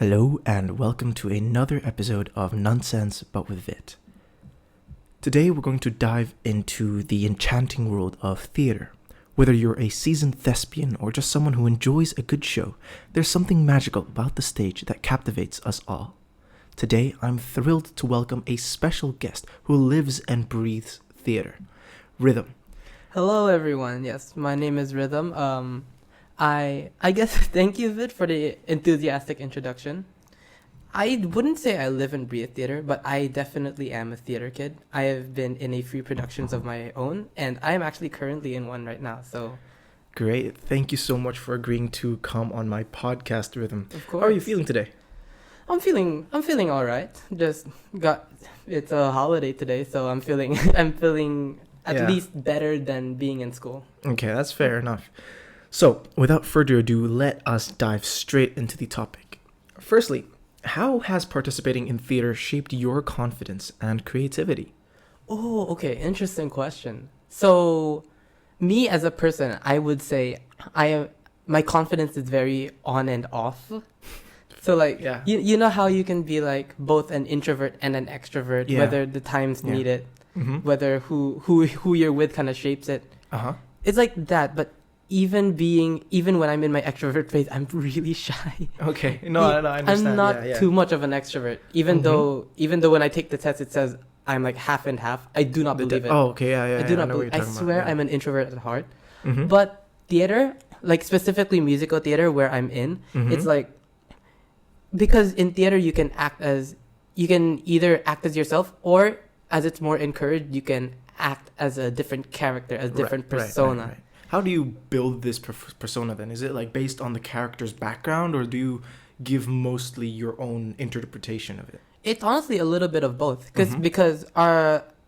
Hello and welcome to another episode of Nonsense But With Vit. Today we're going to dive into the enchanting world of theatre. Whether you're a seasoned thespian or just someone who enjoys a good show, there's something magical about the stage that captivates us all. Today I'm thrilled to welcome a special guest who lives and breathes theatre, Rhythm. Hello everyone, yes, my name is Rhythm. I guess thank you, Vit, for the enthusiastic introduction. I wouldn't say I live and breathe theater, but I definitely am a theater kid. I have been in a few productions of my own, and I am actually currently in one right now, so... Great, thank you so much for agreeing to come on my podcast, Rhythm. Of course. How are you feeling today? I'm feeling all right. It's a holiday today, so I'm feeling at least better than being in school. Okay, that's fair enough. So, without further ado, let us dive straight into the topic. Firstly, how has participating in theater shaped your confidence and creativity? Oh, okay, interesting question. So, me as a person, I would say my confidence is very on and off. So you know how you can be like both an introvert and an extrovert, whether the times need it, whether who you're with kind of shapes it. It's like that, but even when I'm in my extrovert phase, I'm really shy. Okay, no, I understand. I'm not too much of an extrovert, even though when I take the test, it says I'm like half and half. I do not believe it. Oh, okay, yeah. I do not believe. I swear I'm an introvert at heart. But theater, like specifically musical theater, where I'm in, it's like. Because in theater, you can either act as yourself, or as it's more encouraged, you can act as a different character, as different persona. Right. How do you build this persona then? Is it like based on the character's background, or do you give mostly your own interpretation of it? It's honestly a little bit of both. Because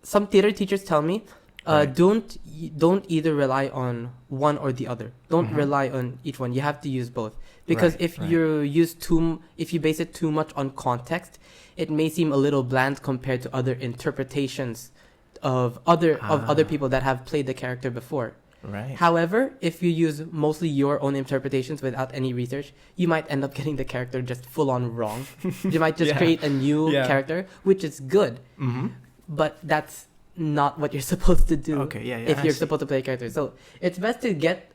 some theater teachers tell me, don't either rely on one or the other. Don't rely on each one. You have to use both. Because if you base it too much on context, it may seem a little bland compared to other interpretations of other people that have played the character before. Right. However, if you use mostly your own interpretations without any research, you might end up getting the character just full on wrong. You might just create a new character, which is good. But that's not what you're supposed to do. If you're supposed to play a character. So it's best to get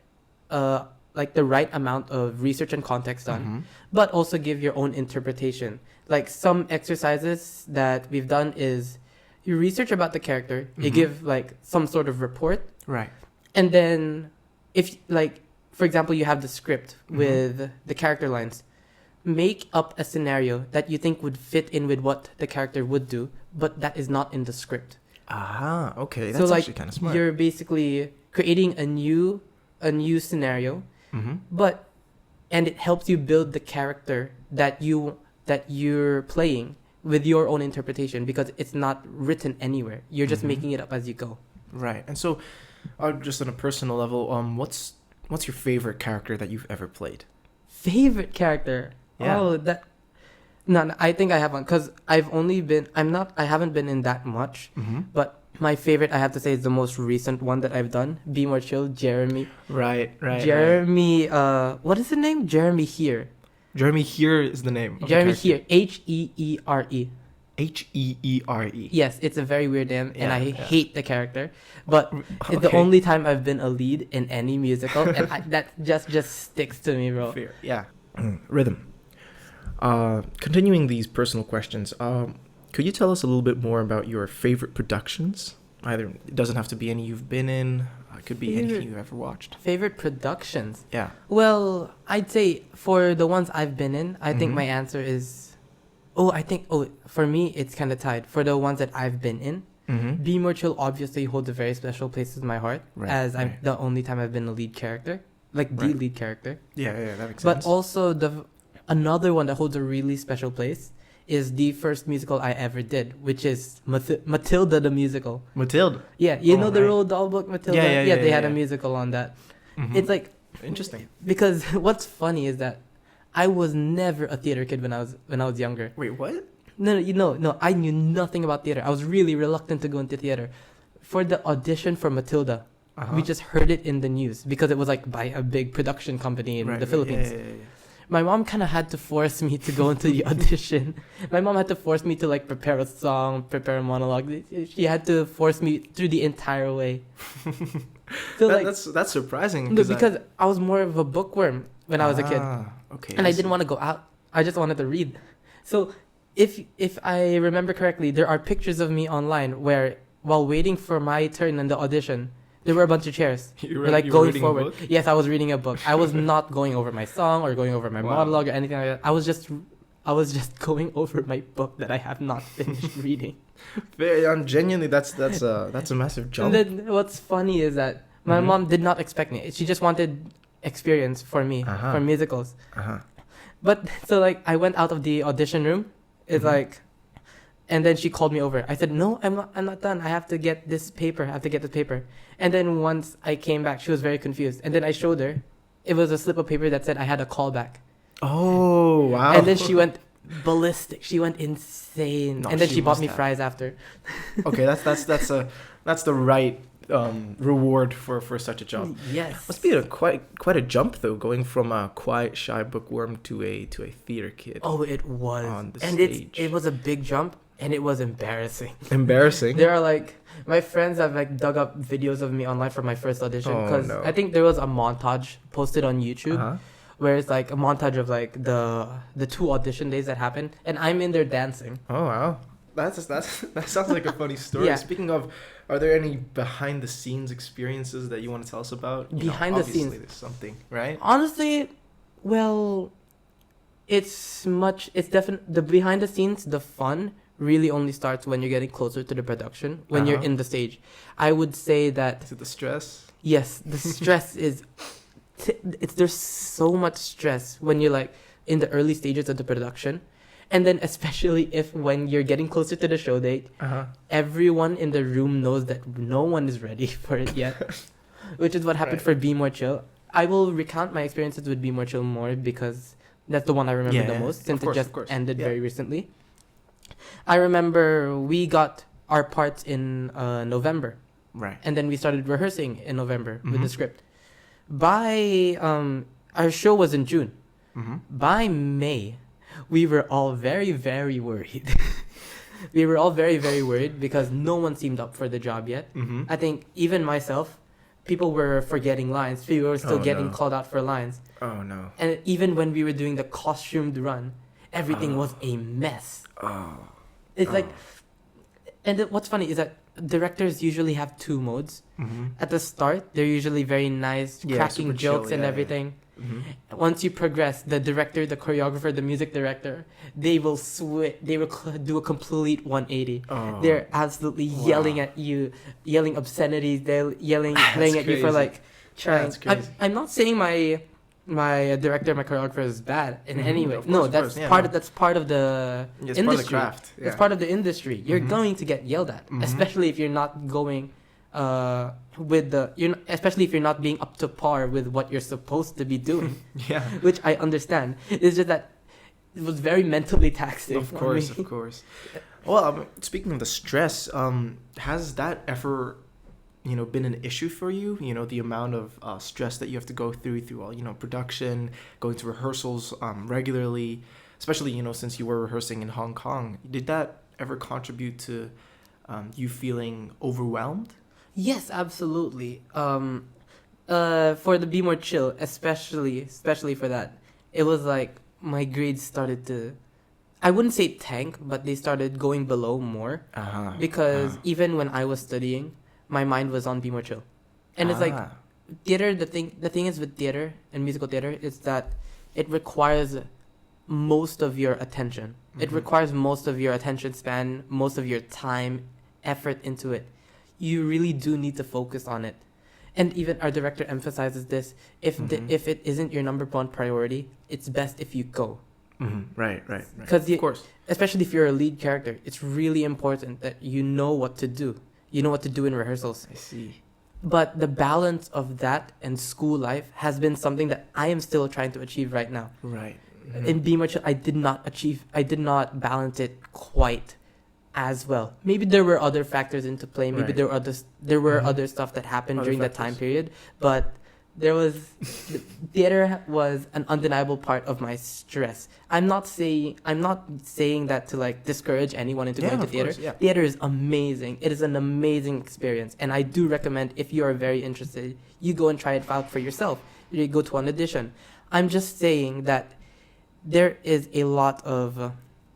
like the right amount of research and context done, but also give your own interpretation. Like some exercises that we've done is you research about the character, you give like some sort of report. Right. And then if like, for example, you have the script with the character lines, make up a scenario that you think would fit in with what the character would do, but that is not in the script. Okay. That's actually kind of smart. You're basically creating a new scenario, and it helps you build the character that you're playing with your own interpretation, because it's not written anywhere. You're just making it up as you go. Right. And so, just on a personal level, what's your favorite character that you've ever played? Favorite character? Yeah. Oh, no, I think I have one, because I haven't been in that much, but my favorite, I have to say, is the most recent one that I've done. Be More Chill, Jeremy. Right. Jeremy, what is the name? Jeremy Here. Jeremy Here is the name. Jeremy Here, Heere. Heere. Yes, it's a very weird name, and I hate the character. But it's the only time I've been a lead in any musical, and that just sticks to me, bro. Fair. Yeah. Rhythm. Continuing these personal questions, could you tell us a little bit more about your favorite productions? It doesn't have to be any you've been in. It could be anything you've ever watched. Favorite productions? Yeah. Well, I'd say for the ones I've been in, I think my answer is... for me, it's kind of tied. For the ones that I've been in, Be More Chill obviously holds a very special place in my heart, I'm the only time I've been a lead character. Like, the lead character. Yeah, that makes sense. But also, another one that holds a really special place is the first musical I ever did, which is Matilda the musical. Matilda? Yeah, the Roald Dahl book, Matilda? Yeah, they had a musical on that. It's like... Interesting. Because what's funny is that I was never a theater kid when I was younger. Wait, what? No, I knew nothing about theater. I was really reluctant to go into theater. For the audition for Matilda, we just heard it in the news because it was like by a big production company in the Philippines. Yeah. my mom kind of had to force me to go into the audition. My mom had to force me to like prepare a song, prepare a monologue. She had to force me through the entire way. So that's surprising. Because I was more of a bookworm when I was a kid. Okay. And I didn't want to go out. I just wanted to read. So if I remember correctly, there are pictures of me online where while waiting for my turn in the audition, there were a bunch of chairs. You were going forward. Yes, I was reading a book. I was not going over my song or going over my monologue or anything like that. I was just going over my book that I have not finished reading. Genuinely, that's a massive jump. And then what's funny is that my mom did not expect me. She just wanted experience for me for musicals. But so like I went out of the audition room. It's like, and then she called me over. I said, "No, I'm not done. I have to get this paper. And then once I came back, she was very confused. And then I showed her. It was a slip of paper that said I had a callback. Oh, wow. And then she went ballistic. She went insane. No, and then she bought me fries after. Okay, that's the right reward for such a jump. Yes. Must be quite a jump though, going from a quiet, shy bookworm to a theater kid. Oh, it was. On the and stage. It was a big jump, and it was embarrassing. Embarrassing. There are like my friends have like dug up videos of me online from my first audition because I think there was a montage posted on YouTube. Where it's like a montage of like the 2 audition days that happened, and I'm in there dancing. Oh wow, that sounds like a funny story. Yeah. Speaking of, are there any behind the scenes experiences that you want to tell us about? Behind the scenes, there's something, right? Honestly, well, it's definitely the behind the scenes. The fun really only starts when you're getting closer to the production, when you're in the stage. I would say that. Is it the stress? Yes, the stress is. There's so much stress when you're like in the early stages of the production, and then especially when you're getting closer to the show date, everyone in the room knows that no one is ready for it yet, which is what happened for Be More Chill. I will recount my experiences with Be More Chill more because that's the one I remember the most since it just ended very recently. I remember we got our parts in November, right, and then we started rehearsing in November with the script. By our show was in June. By May, we were all very, very worried. We were all very, very worried because no one seemed up for the job yet. I think even myself, people were forgetting lines. People were still getting called out for lines. Oh no! And even when we were doing the costumed run, everything was a mess. It's like, and what's funny is that directors usually have 2 modes. At the start, they're usually very nice, cracking jokes and everything. Once you progress, the director, the choreographer, the music director, they will switch. They will do a complete 180. They're absolutely yelling at you, yelling obscenities. They're yelling at you for like trying. I'm not saying my director, my choreographer is bad in any way. That's part of the industry. Part of the craft. Yeah. It's part of the industry. You're going to get yelled at, especially if you're not going especially if you're not being up to par with what you're supposed to be doing. Which I understand. It's just that it was very mentally taxing. Of course. Well, speaking of the stress, has that ever been an issue for you? The amount of stress that you have to go through all, production, going to rehearsals regularly, especially, since you were rehearsing in Hong Kong. Did that ever contribute to you feeling overwhelmed? Yes, absolutely. For the Be More Chill, especially for that, it was like my grades started to, I wouldn't say tank, but they started going below more. Because even when I was studying, my mind was on Be More Chill. And it's like theater, the thing is with theater and musical theater is that it requires most of your attention. It requires most of your attention span, most of your time, effort into it. You really do need to focus on it. And even our director emphasizes this. If it isn't your number 1 priority, it's best if you go. Right. Because of course, especially if you're a lead character, it's really important that you know what to do. You know what to do in rehearsals. I see. But the balance of that and school life has been something that I am still trying to achieve right now. Right. In Be More Chill, I did not balance it quite as well. Maybe there were other factors into play. Maybe there were other stuff that happened during that time period. But theater was an undeniable part of my stress. I'm not saying that to like discourage anyone into going to theater. Course, yeah. Theater is amazing. It is an amazing experience, and I do recommend, if you are very interested, you go and try it out for yourself. You go to an audition. I'm just saying that there's a lot of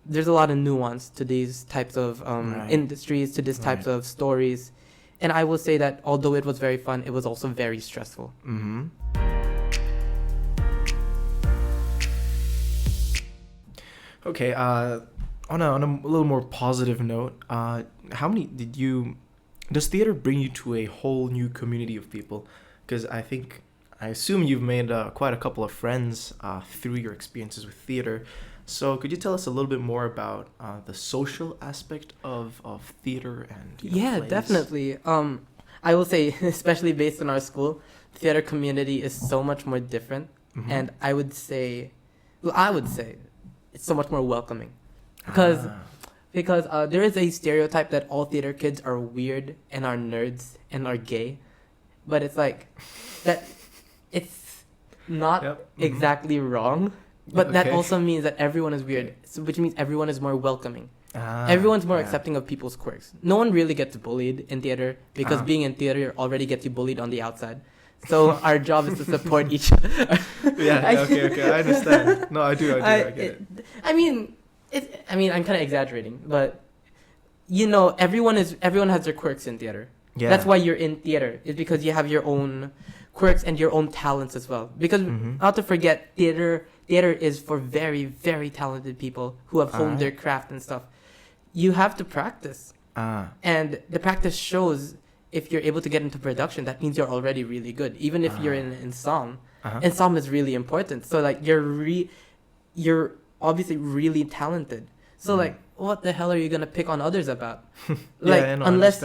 nuance to these types of industries, to these types of stories. And I will say that although it was very fun, it was also very stressful. Mm-hmm. Okay, on a little more positive note, does theater bring you to a whole new community of people? Because I assume you've made quite a couple of friends through your experiences with theater. So could you tell us a little bit more about the social aspect of theater and plays? Definitely. I will say, especially based on our school, the theater community is so much more different. Mm-hmm. And I would say it's so much more welcoming. Because there is a stereotype that all theater kids are weird and are nerds and are gay. But it's like, that it's not exactly wrong. But that also means that everyone is weird, which means everyone is more welcoming. Everyone's more accepting of people's quirks. No one really gets bullied in theater because being in theater already gets you bullied on the outside. So our job is to support each other. Okay. I understand. No, I do. I get it. I mean, I'm kind of exaggerating, but everyone has their quirks in theater. Yeah. That's why you're in theater. It's because you have your own quirks and your own talents as well. Because not to forget, theater is for very, very talented people who have honed their craft and stuff. You have to practice. And the practice shows if you're able to get into production. That means you're already really good. Even if you're in ensemble. Ensemble is really important. So like you're obviously really talented. So like, what the hell are you gonna pick on others about? Unless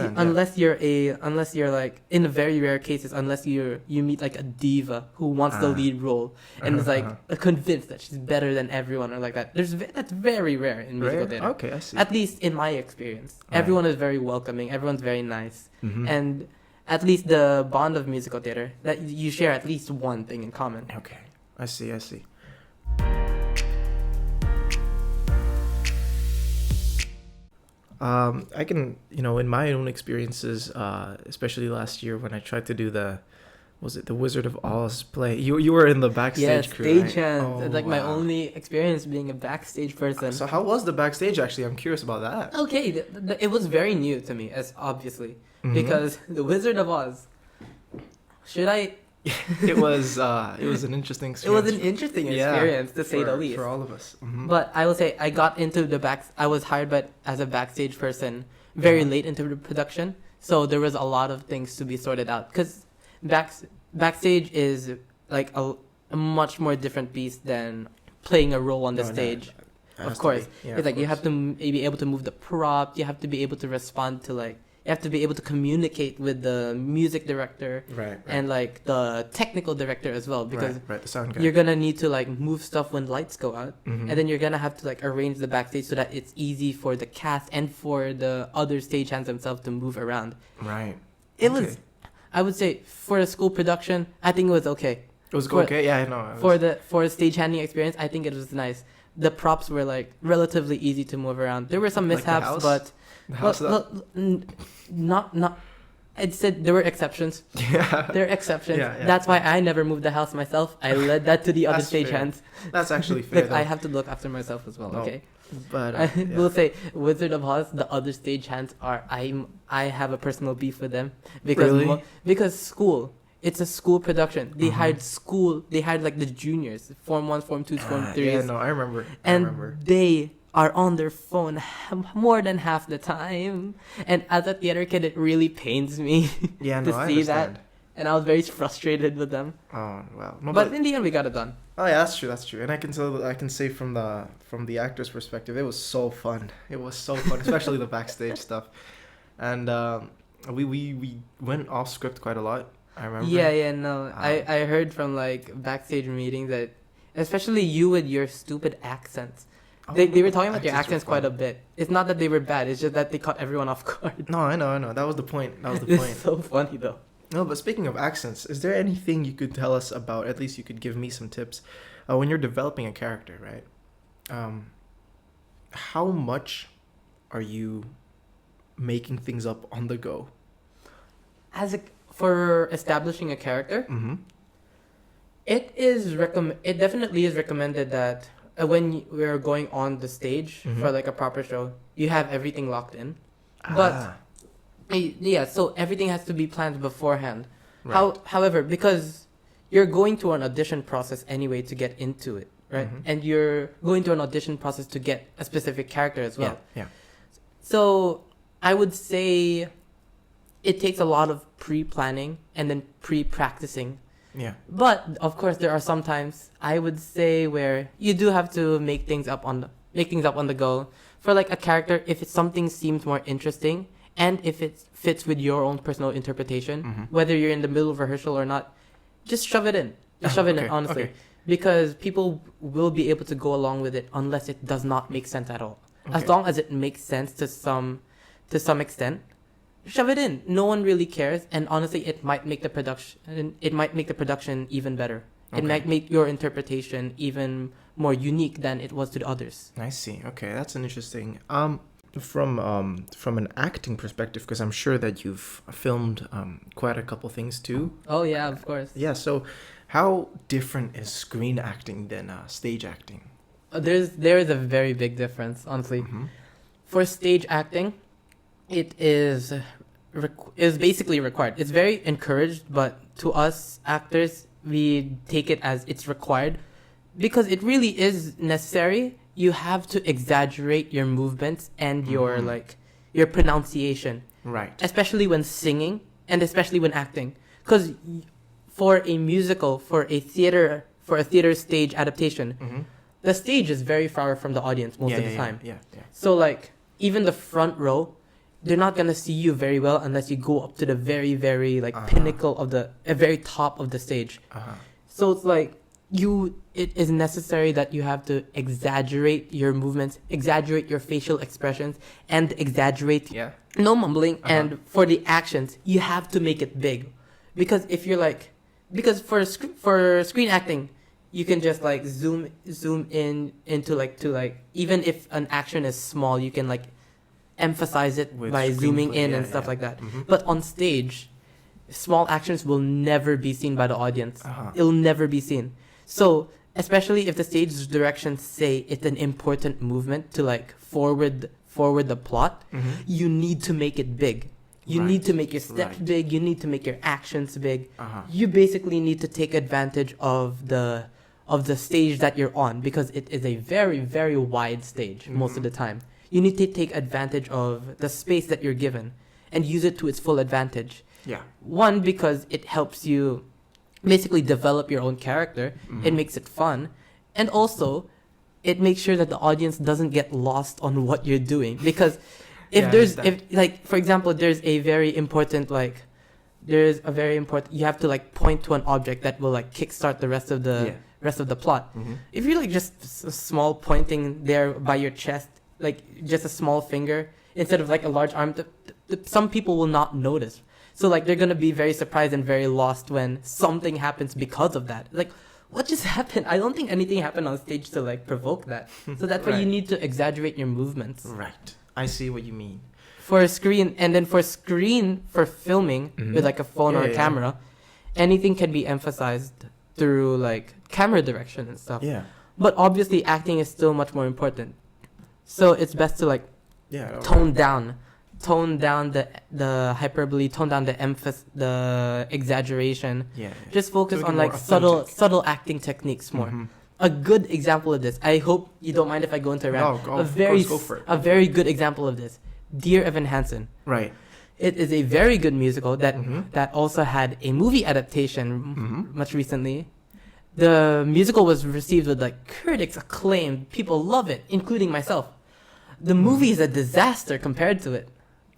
you're like, in very rare cases, unless you meet like a diva who wants the lead role and is like convinced that she's better than everyone or like that. That's very rare in musical theater. Okay, I see. At least in my experience, everyone is very welcoming. Everyone's very nice, and at least the bond of musical theater, that you share at least one thing in common. Okay, I see. I can, in my own experiences, especially last year when I tried to do the Wizard of Oz play. You were in the backstage crew, right? Stage my only experience being a backstage person. So how was the backstage, actually? I'm curious about that. Okay, it was very new to me, as obviously, because the Wizard of Oz, it was an interesting experience. It was an interesting experience, to say the least. For all of us. Mm-hmm. But I will say, I got into I was hired as a backstage person very late into the production. So there was a lot of things to be sorted out. Because backstage is like a much more different beast than playing a role on the stage. Of course. It's like you have to be able to move the prop. You have to be able to respond to like, you have to be able to communicate with the music director and like the technical director as well, because the sound guy. You're gonna need to like move stuff when lights go out, and then you're gonna have to like arrange the backstage so that it's easy for the cast and for the other stagehands themselves to move around. Right. It was, I would say, for a school production, I think it was okay. It was okay. Yeah, I know. For a stagehanding experience, I think it was nice. The props were like relatively easy to move around. There were some mishaps, but. Not. I said there were exceptions. Yeah. There are exceptions. Yeah. That's why I never moved the house myself. I led that to the other stagehands. That's actually fair. I have to look after myself as well. No. Okay. But I will say, Wizard of Oz, the other stagehands are. I have a personal beef with them because school. It's a school production. They hired like the juniors, Form 1, Form 2, Form 3s. Yeah, no, I remember. They are on their phone more than half the time. And as a theater kid, it really pains me to see that. And I was very frustrated with them. Oh, wow. No, but in the end, we got it done. Oh, yeah, that's true. And I can say from the actor's perspective, it was so fun. Especially the backstage stuff. And we went off script quite a lot, I remember. I heard from like backstage meetings that, especially you with your stupid accents. They were talking about your accents quite a bit. It's not that they were bad. It's just that they caught everyone off guard. No, I know. That was the point. It's so funny though. No, but speaking of accents, is there anything you could tell us about, at least you could give me some tips, when you're developing a character, right? How much are you making things up on the go? For establishing a character, it definitely is recommended that when we're going on the stage for like a proper show, you have everything locked in. But yeah, so everything has to be planned beforehand. Right. However, because you're going through an audition process anyway to get into it, right? And you're going through an audition process to get a specific character as well. Yeah. So I would say it takes a lot of pre-planning and then pre-practicing. Yeah. But of course, there are some times I would say where you do have to make things up on the go. For like a character, if something seems more interesting and if it fits with your own personal interpretation, whether you're in the middle of rehearsal or not, just shove it in. Just shove it in, honestly. Okay. Because people will be able to go along with it unless it does not make sense at all. Okay. As long as it makes sense to some extent, shove it in. No one really cares, and honestly, it might make the production even better. Okay. It might make your interpretation even more unique than it was to the others. I see. Okay, that's an interesting. From an acting perspective, because I'm sure that you've filmed quite a couple things too. Oh yeah, of course. Yeah. So, how different is screen acting than stage acting? There is a very big difference, honestly. For stage acting, it is basically required. It's very encouraged, but to us actors, we take it as it's required because it really is necessary. You have to exaggerate your movements and your pronunciation, right? Especially when singing and especially when acting, because for a musical, for a theater stage adaptation, the stage is very far from the audience most of the time. Yeah. So like even the front row, they're not gonna see you very well unless you go up to the very, very pinnacle of the very top of the stage. So it's like it is necessary that you have to exaggerate your movements, exaggerate your facial expressions, and exaggerate no mumbling. And for the actions, you have to make it big, because if you're for screen acting, you can just like zoom in into even if an action is small, you can like emphasize it by zooming in and stuff like that. But on stage, small actions will never be seen by the audience. It'll never be seen. So especially if the stage directions say it's an important movement to like forward the plot, you need to make it big. You need to make your steps big. You need to make your actions big. You basically need to take advantage of the stage that you're on, because it is a very, very wide stage most of the time. You need to take advantage of the space that you're given and use it to its full advantage. Yeah. One, because it helps you basically develop your own character. It makes it fun. And also, it makes sure that the audience doesn't get lost on what you're doing. Because for example, there's a very important, you have to like point to an object that will like kickstart the rest of the plot. If you're like just small pointing there by your chest, like just a small finger instead of like a large arm, some people will not notice. So like they're gonna be very surprised and very lost when something happens because of that. Like, what just happened? I don't think anything happened on stage to like provoke that. So that's why you need to exaggerate your movements. Right. I see what you mean. For screen, and then for filming with like a phone or a camera, anything can be emphasized through like camera direction and stuff. Yeah. But obviously acting is still much more important. So it's best to like tone down the hyperbole, tone down the emphasis, the exaggeration. Just focus on like subtle acting techniques more. A good example of this, I hope you don't mind if I go into a rant. A very good example of this, Dear Evan Hansen. Right. It is a very good musical that also had a movie adaptation much recently. The musical was received with like critics acclaim. People love it, including myself. The movie is a disaster compared to it.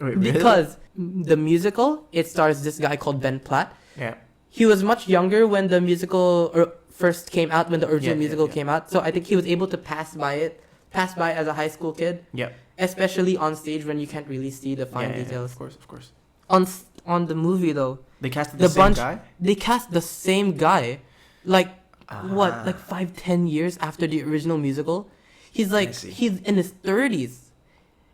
Wait, because the musical, it stars this guy called Ben Platt. Yeah. He was much younger when the musical first came out, when the original musical came out. So I think he was able to pass by as a high school kid. Yeah. Especially on stage when you can't really see the fine details. Of course. on the movie though. They casted the same guy? They cast the same guy. Like 5-10 years after the original musical. He's in his 30s.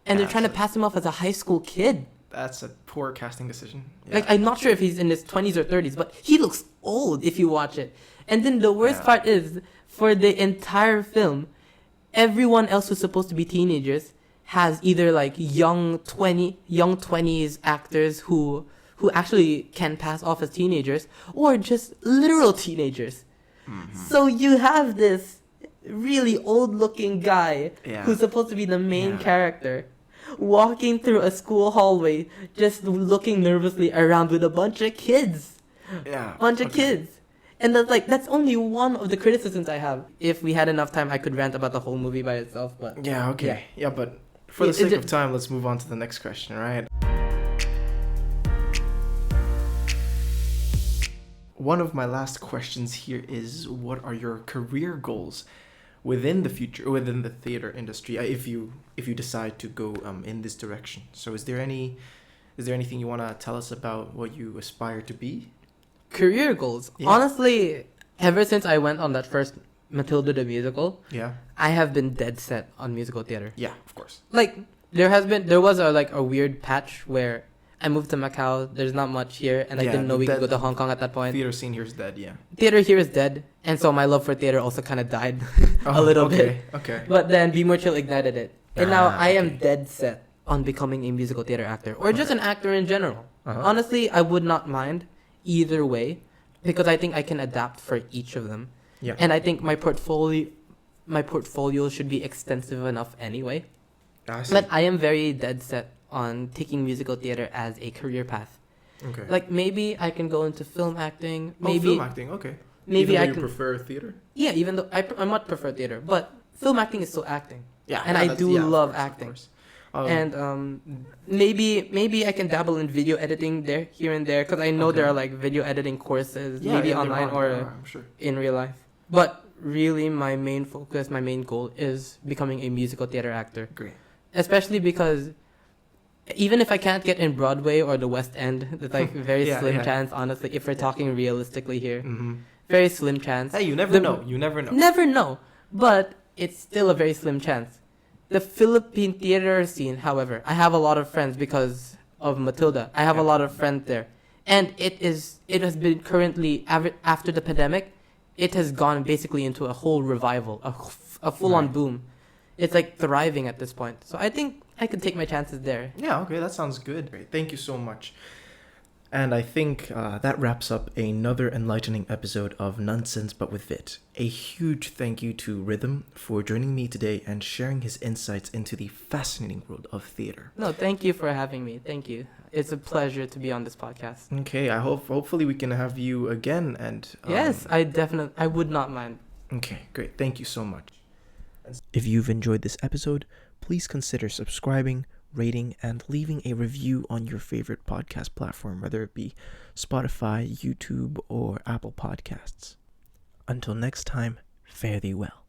And they're trying to pass him off as a high school kid. That's a poor casting decision. Yeah. Like, I'm not sure if he's in his 20s or 30s, but he looks old if you watch it. And then the worst part is, for the entire film, everyone else who's supposed to be teenagers has either like young 20s actors who actually can pass off as teenagers, or just literal teenagers. Mm-hmm. So you have this really old looking guy who's supposed to be the main character walking through a school hallway just looking nervously around with a bunch of kids. Kids. And that's only one of the criticisms I have. If we had enough time, I could rant about the whole movie by itself, but but for the sake of time, let's move on to the next question, right? One of my last questions here is, what are your career goals within the future, within the theater industry, if you decide to go in this direction? So is there anything you want to tell us about what you aspire to be? Career goals? Yeah. Honestly, ever since I went on that first Matilda the musical, I have been dead set on musical theater. Yeah, of course. Like, there was a weird patch where I moved to Macau. There's not much here, and I didn't know we could go to Hong Kong at that point. Theater scene here is dead, Theater here is dead, and so my love for theater also kind of died a little bit. Okay. But then Be More Chill ignited it, and now I am dead set on becoming a musical theater actor, or just an actor in general. Honestly, I would not mind either way, because I think I can adapt for each of them. Yeah. And I think my portfolio should be extensive enough anyway. But I am very dead set on taking musical theater as a career path. Okay. Like, maybe I can go into film acting. Maybe film acting, okay. Maybe even though you prefer theater? Yeah, even though I much prefer theater, but film acting is still acting. Yeah. And I do love acting. And maybe I can dabble in video editing here and there, because I know there are like video editing courses, maybe online or in real life. But really, my main focus, my main goal is becoming a musical theater actor. Great. Especially because even if I can't get in Broadway or the West End, it's like very slim chance, honestly, if we're talking realistically here. Mm-hmm. Very slim chance. Hey, you never know. Never know. But it's still a very slim chance. The Philippine theater scene, however, I have a lot of friends because of Matilda. I have a lot of friends there. And it has been currently, after the pandemic, it has gone basically into a whole revival, a full-on boom. It's like thriving at this point. So I think I could take my chances there. Yeah, okay, that sounds good. Great. Thank you so much. And I think that wraps up another enlightening episode of Nonsense But With Vit. A huge thank you to Rhythm for joining me today and sharing his insights into the fascinating world of theater. No, thank you for having me. Thank you. It's a pleasure to be on this podcast. Okay, hopefully we can have you again. And yes, I would not mind. Okay, great. Thank you so much. If you've enjoyed this episode, please consider subscribing, rating, and leaving a review on your favorite podcast platform, whether it be Spotify, YouTube, or Apple Podcasts. Until next time, fare thee well.